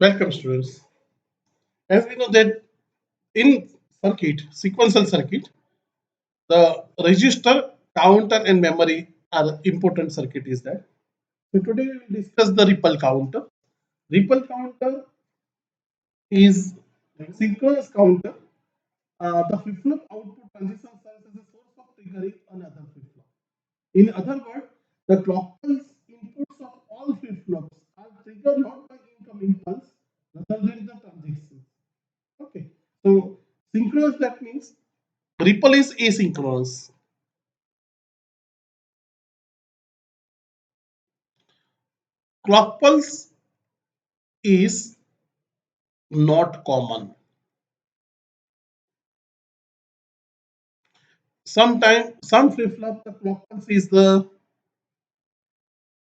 Welcome, students. As we know that in sequential circuit, the register, counter, and memory are important circuit is that. So today we will discuss the ripple counter. Ripple counter is synchronous counter. The flip-flop output transition serves as a source of triggering another flip-flop. In other words, the clock pulse inputs of all flip-flops are triggered not by incoming pulse, rather than the transition. Okay. So synchronous, that means ripple is asynchronous. Clock pulse is not common. Sometimes some flip flop the clock pulse is the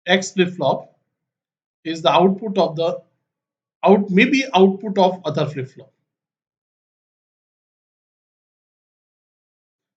X flip flop is the output of the maybe output of other flip flop.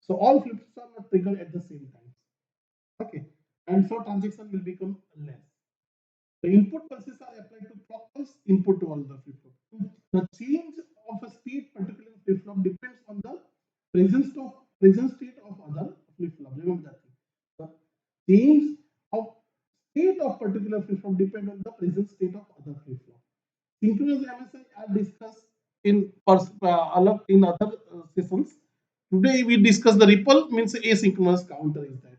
So all flip flops are not triggered at the same time. Okay. And so transaction will become less. The input pulses are applied to clock pulse, input to all the flip flop. The change of a speed particular flip flop depends on the present state of other flip flop. Remember that thing. The change of state of particular flip flop depend on the present state of other flip flop. Synchronous MSI are discussed in other sessions. Today we discuss the ripple means asynchronous counter is that.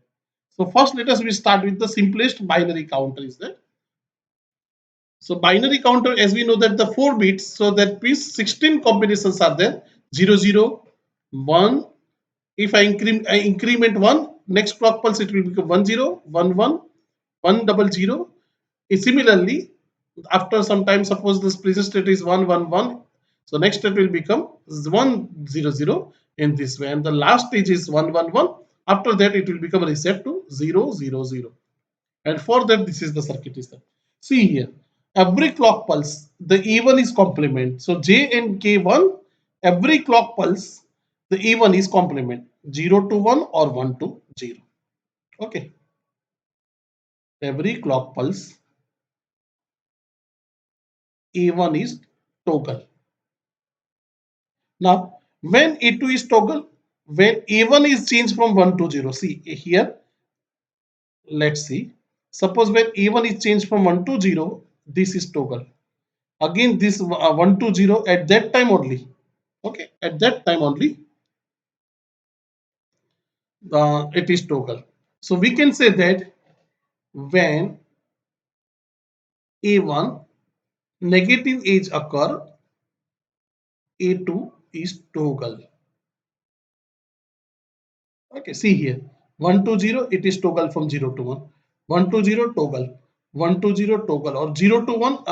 So first let us we start with the simplest binary counter is that. So binary counter, as we know that the 4 bits, so that means 16 combinations are there. 0, 0, 1. If I increment 1, next clock pulse it will become 1, 0, 1, 1, 1, 0, 0. Similarly, after some time, suppose this previous state is 1, 1, 1. So next state will become 1, 0, 0 in this way. And the last stage is 1, 1, 1. After that, it will become reset to 0, 0, 0. And for that, this is the circuit is there. See here, every clock pulse, the E1 is complement. So J and K1, every clock pulse, the E1 is complement. 0 to 1 or 1 to 0. Okay. Every clock pulse, E1 is toggle. Now, when E2 is toggle, when A1 is changed from 1 to 0, see here, let's see. Suppose when A1 is changed from 1 to 0, this is toggle. Again this 1 to 0 at that time only. Okay, at that time only it is toggle. So we can say that when A1 negative edge occur, A2 is toggle. Okay, see here 1 to 0 it is toggle from 0 to 1, 1 to 0 toggle, 1 to 0 toggle, or 0 to 1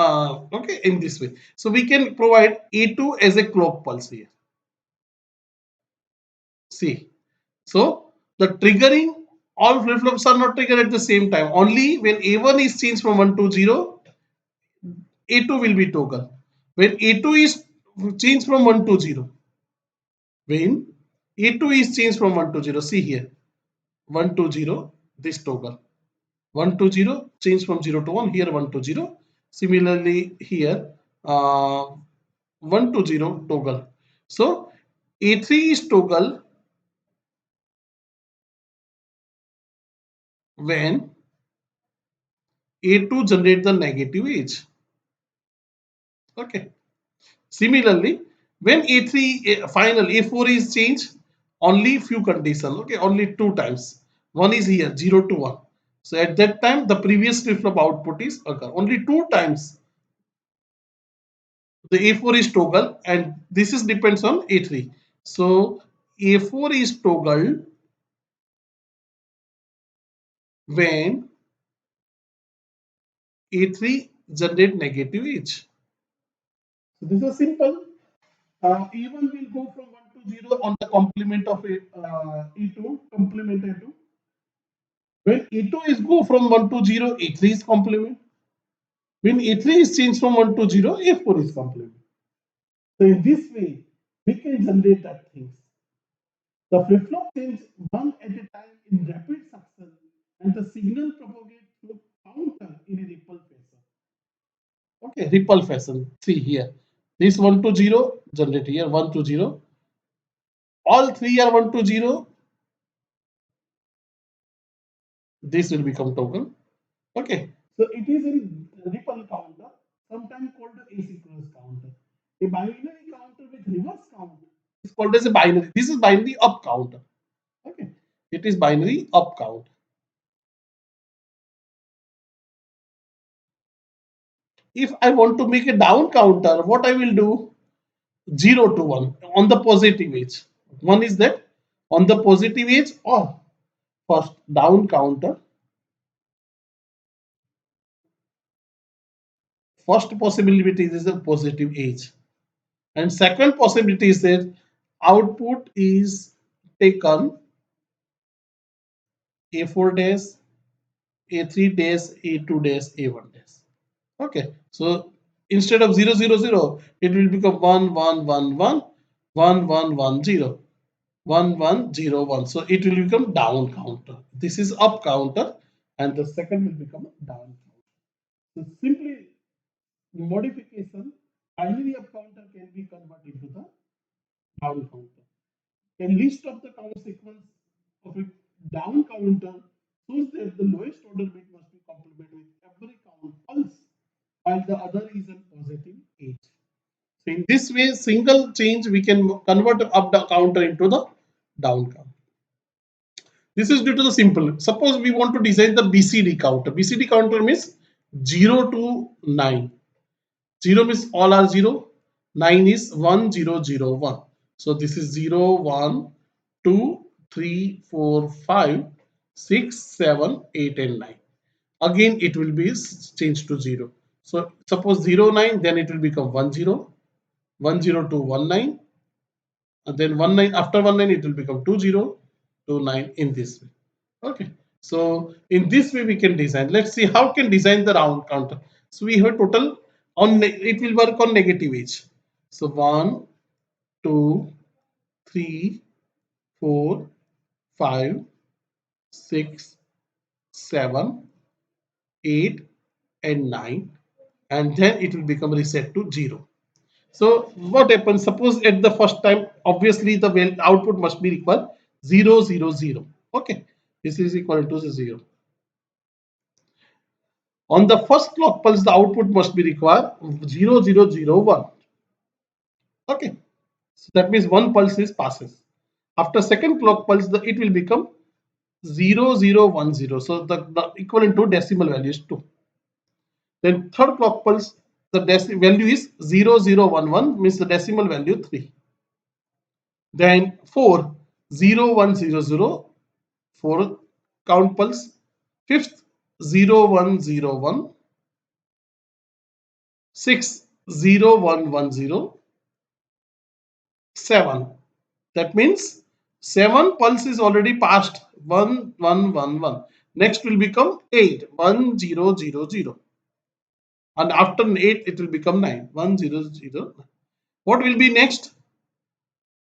okay, in this way. So we can provide A2 as a clock pulse here. See, so the triggering, all flip flops are not triggered at the same time. Only when A1 is changed from 1 to 0, A2 will be toggle. When A2 is changed from 1 to 0, when A2 is changed from 1 to 0, see here 1 to 0, this toggle. 1 to 0 change from 0 to 1, here 1 to 0. Similarly here 1 to 0 toggle. So A3 is toggle when A2 generate the negative edge. Okay. Similarly, when A3 final A4 is changed, only few conditions. Okay, only 2 times. One is here 0 to 1. So at that time the previous flip flop output is occur. Only 2 times the A4 is toggle, and this is depends on A3. So A4 is toggle when A3 generate negative edge. So this is simple. E1 will go from 1 to 0 on the complement of E2, complement A2. When A2 is go from 1 to 0, A3 is complement. When A3 is changed from 1 to 0, A4 is complement. So in this way, we can generate that things. The flip-flop change one at a time in rapid succession, and the signal propagates through counter in a ripple fashion. Okay, ripple fashion. See here. This 1 to 0 generate here 1 to 0. All three are 1 to 0. This will become token. Okay. So it is a ripple counter, sometimes called a asynchronous counter. A binary counter with reverse count is called as a binary. This is binary up counter. Okay. It is binary up count. If I want to make a down counter, what I will do? 0 to 1 on the positive edge. One is that on the positive edge or first down counter. First possibility is a positive edge. And second possibility is that output is taken A4 days, A3 days, A2 days, A1 days. Okay. So instead of 0, 0, 0, it will become 1, 1, 1, 1, 1, 1, 1, 0. 1 1 0 1. So it will become down counter. This is up counter and the second will become down counter. So simply modification, binary up counter can be converted into the down counter. A list of the count sequence of a down counter shows that the lowest order bit must be complemented with every count pulse while the other is a positive edge. So in this way, single change we can convert up the counter into the down counter. This is due to the simple. Suppose we want to design the BCD counter. BCD counter means 0 to 9. 0 means all are 0. 9 is 1, 0, 0, 1. So this is 0, 1, 2, 3, 4, 5, 6, 7, 8 and 9. Again it will be changed to 0. So suppose 0, 9, then it will become 1, 0, 1, 0 to 1, 9. And then 1, 9, after 1, 9 it will become 2, 0, 2, 9 in this way. Okay, so in this way we can design. Let's see how can design the round counter. So we have total on it will work on negative edge. So 1, 2, 3, 4, 5, 6, 7, 8 and 9 and then it will become reset to 0. So what happens? Suppose at the first time, obviously the output must be equal 0, 0, 0. Okay, this is equal to 0. On the first clock pulse, the output must be required 0, 0, 0, 1. Okay, so that means one pulse is passes. After second clock pulse, it will become 0, 0, 1, 0. So the equivalent to decimal value is 2. Then third clock pulse, the value is 0, 0, 1, 1 means the decimal value 3. Then 4, 0, 1, 0, 0, 4 count pulse. Fifth, 0, 1, 0, 1. 6, 0, 1, 1, 0. 7. That means 7 pulse is already passed. 1, 1, 1, 1. Next will become 8. 1, 0, 0, 0. And after 8, it will become 9. 1, 0, 0. What will be next?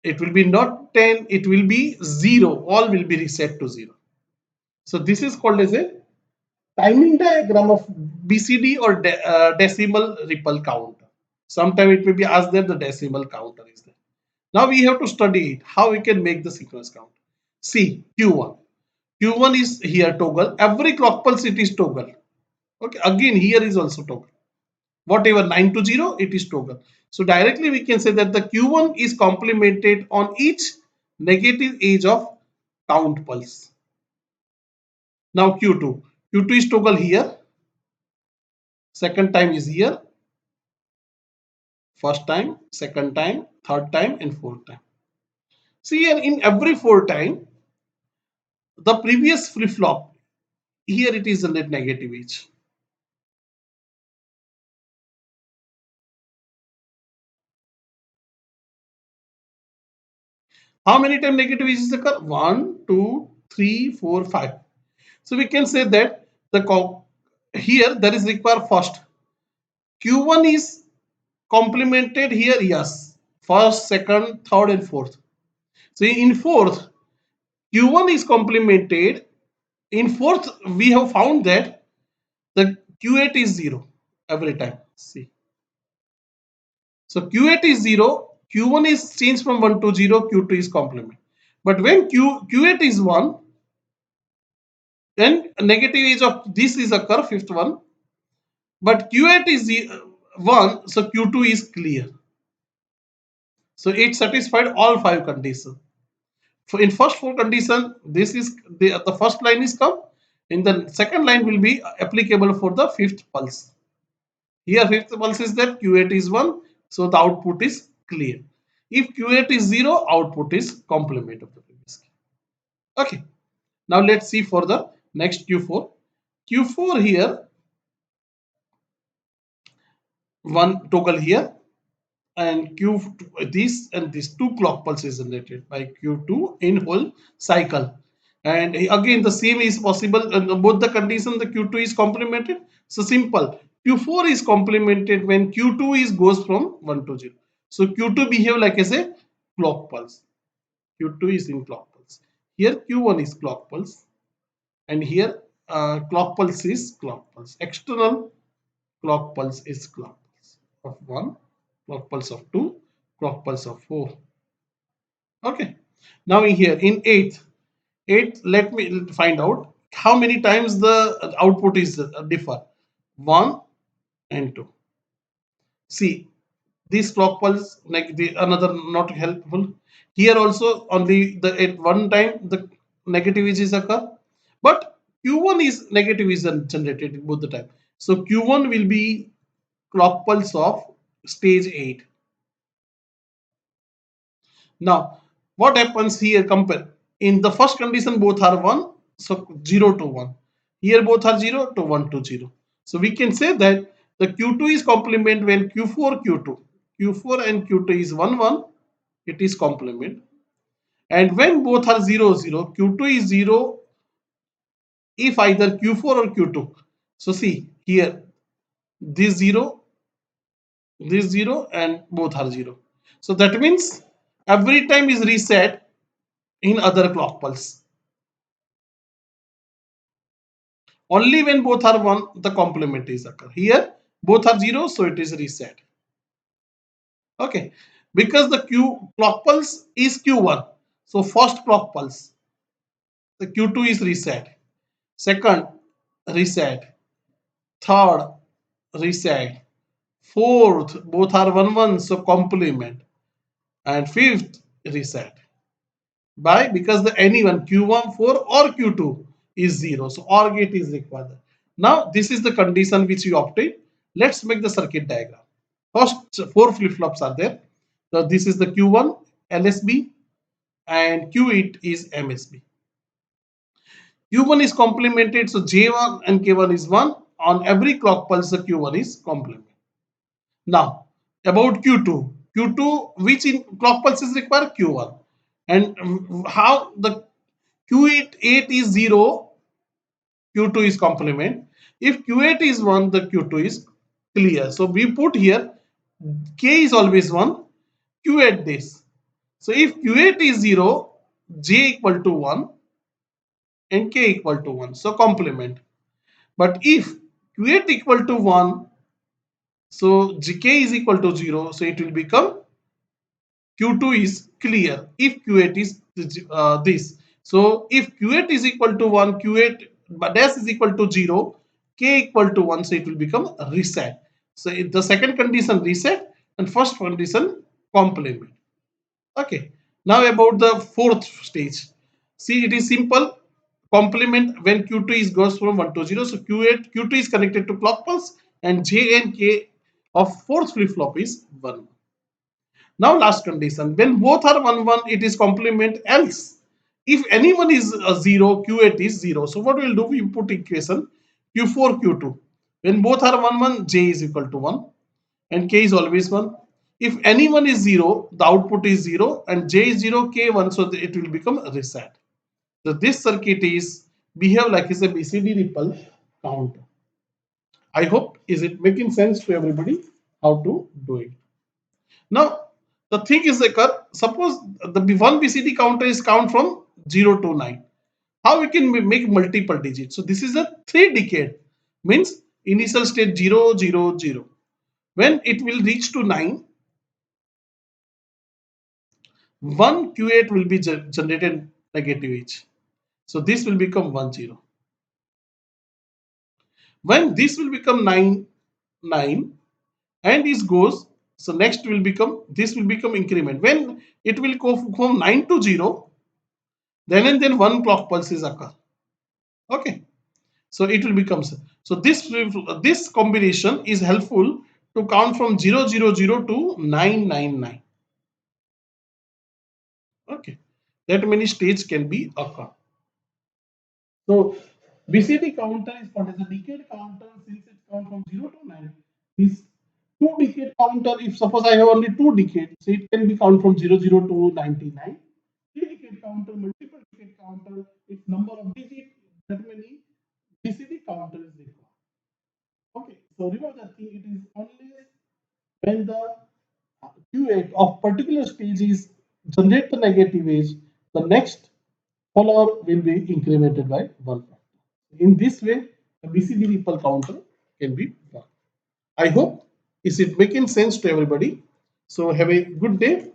It will be not 10, it will be 0. All will be reset to 0. So this is called as a timing diagram of BCD or decimal ripple counter. Sometime it may be asked that the decimal counter is there. Now we have to study it, how we can make the sequence count. See, Q1. Q1 is here toggle. Every clock pulse it is toggle. Okay, again here is also toggle. Whatever 9 to 0, it is toggle. So directly we can say that the Q1 is complemented on each negative edge of count pulse. Now Q2. Q2 is toggle here. Second time is here. First time, second time, third time, and fourth time. See here in every four time, the previous flip flop, here it is a net negative edge. How many times negative edges occur? 1, 2, 3, 4, 5. So we can say that the here there is required first. Q1 is complemented here, yes. First, second, third, and fourth. So in fourth, Q1 is complemented. In fourth, we have found that the Q8 is 0 every time. See. So Q8 is 0, Q1 is changed from 1 to 0, Q2 is complement. But when Q8 is 1, then negative is of this is occur, fifth one. But Q8 is 1, so Q2 is clear. So it satisfied all 5 conditions. So in first 4 condition, this is the first line is come. In the second line will be applicable for the fifth pulse. Here fifth pulse is that Q8 is 1, so the output is clear. If Q8 is 0, output is complement of the previous key. Okay. Now let's see for the next Q4. Q4 here, one toggle here, and Q this and this two clock pulses generated by Q2 in whole cycle. And again the same is possible, and both the condition the Q2 is complemented. So simple, Q4 is complemented when Q2 is goes from 1 to 0. So Q2 behave like as a clock pulse. Q2 is in clock pulse. Here Q1 is clock pulse, and here clock pulse is clock pulse. External clock pulse is clock pulse of 1, clock pulse of 2, clock pulse of 4. Okay. Now in here in 8, let me find out how many times the output is differ. 1 and 2. See, this clock pulse like the another not helpful. Here also only the at one time the negative is occur, but Q1 is negative is generated both the time. So Q1 will be clock pulse of stage 8. Now, what happens here? Compare. In the first condition, both are 1, so 0 to 1. Here, both are 0 to 1 to 0. So, we can say that the Q2 is complement when Q4, Q2. Q4 and Q2 is 1, 1, it is complement. And when both are 0, 0, Q2 is 0 if either Q4 or Q2. So, see here, this 0, this 0, and both are 0. So, that means every time is reset in other clock pulse. Only when both are 1, the complement is occur. Here, both are 0, so it is reset. Okay. Because the Q clock pulse is Q1. So first clock pulse, the Q2 is reset. Second, reset. Third, reset. Fourth, both are 1, 1, so complement. And fifth, reset. By because the anyone Q1 4 or Q2 is 0, so OR gate is required. Now this is the condition which we obtain. Let's make the circuit diagram. First 4 flip-flops are there. So this is the Q1 LSB and Q8 is MSB. Q1 is complemented, so J1 and K1 is 1. On every clock pulse the Q1 is complement. Now about Q2. Q2 which in clock pulses require Q1, and how the Q8 is 0, Q2 is complement. If Q8 is 1, the Q2 is clear. So we put here K is always 1, Q8 this. So if Q8 is 0, J equal to 1 and K equal to 1. So complement. But if Q8 equal to 1, so K is equal to 0, so it will become Q2 is clear if Q8 is this. So if Q8 is equal to 1, Q8 dash is equal to 0, K equal to 1, so it will become reset. So the second condition reset and first condition complement. Okay. Now about the fourth stage. See, it is simple. Complement when Q2 is goes from 1 to 0. So Q2 is connected to clock pulse and J and K of fourth flip flop is 1. Now last condition, when both are 1 1, it is complement, else if anyone is a 0, Q8 is 0. So what we will do, we put equation Q4 Q2. When both are 1 1, J is equal to 1 and K is always 1. If anyone is 0, the output is 0 and J is 0, K 1, so it will become reset. So this circuit is behave like is a BCD ripple counter. I hope is it making sense to everybody how to do it. Now the thing is occur, suppose the one BCD counter is count from 0 to 9. How we can make multiple digits? So this is a 3 decade, means initial state 0 0 0. When it will reach to 9, one Q8 will be generated negative edge. So this will become 1 0. When this will become 9 9 and this goes, so next will become, this will become increment. When it will go from 9 to 0, then and then one clock pulse is occur. Okay, so it will become so. This combination is helpful to count from 000 to 999. Okay, that many stages can be occur. So BCD counter is called as a decade counter since it counts from 0 to 9. This two decade counter, if suppose I have only two decades, so it can be counted from 00 to 99. Three decade counter, multiple decade counter, its number of digits, that many BCD counter is required. Okay, so remember that thing, it is only when the Q8 of particular stage is generate the negative edge, the next follower will be incremented by 1 factor. In this way, the BCD ripple counter can be done. I hope is it making sense to everybody. So have a good day.